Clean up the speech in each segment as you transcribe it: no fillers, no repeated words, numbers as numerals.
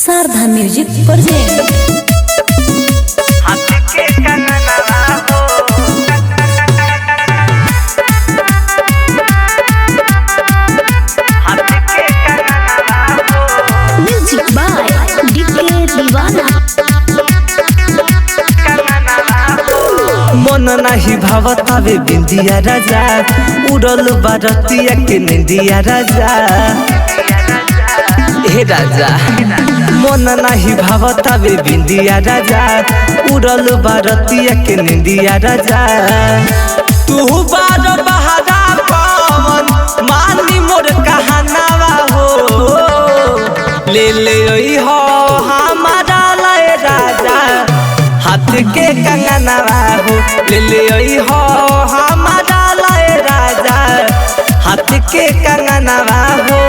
Sharda music present. Music by DK Deewana. मन नाही भावत हवे बिंदिया राजा, उड़ल बारतिया के निंदिया राजा। हे राजा मन नाही भावत हवे बिंदिया राजा, उड़ल बारतिया के निंदिया राजा। तू बार बहारा पवन मानी मोर कहानावा हो, ले ले हो हमारा लय राजा हाथ के कंगनवा हो। ले ले हो हमारा लय राजा हाथ के कंगनवा हो।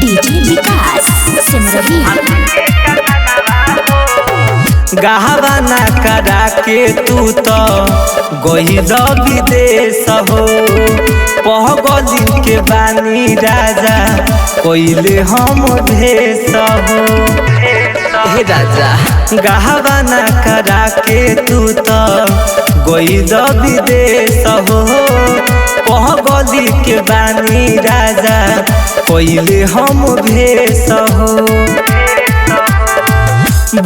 डीजे विकास सिमरही। गहवाना करा के तू तो गइल विदेश हो, पहगलिन के बानी राजा कोइले हम भेष हो। हे राजा गहवाना करा के तू तो गइल विदेश हो, पहगली के बानी राजा कोइले हम भेष हो।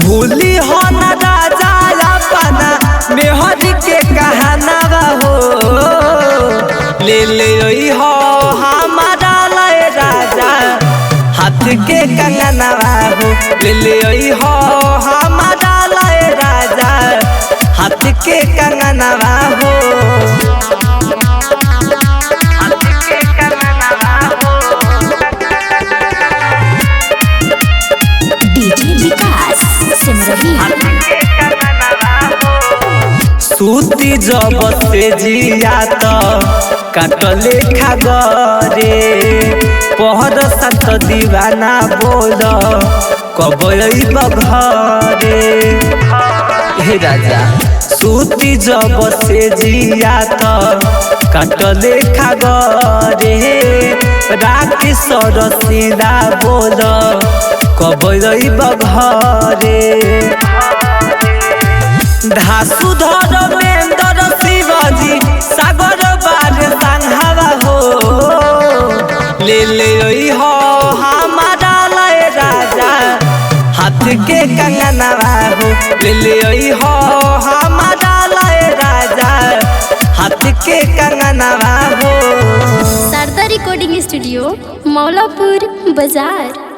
भूली हो न राजा अपना मेहर के कहानावा हो, ले ले हो हमारा लय राजा हाथ के कंगनवा हो। ले ले हो हमारा लय राजा हाथ के कंगनवा हो। डीजे विकास सिमरही। सूती जब से जिया तो काटले खागरे, पहर संत दीवाना बोल कब घरे। हे राजा सूती जब से जिया तो काटले खागरे, राकेश रसीला बोल कब घरे। धासु धर्मेंद्र शिवजी सागर बार संघवा हो, ले ले हो हमारा लय राजा हाथ के कंगनवा हो। ले ले हो हमारा लय राजा हाथ के कंगनवा हो। शारदा रिकॉर्डिंग स्टूडियो मौलापुर बाजार।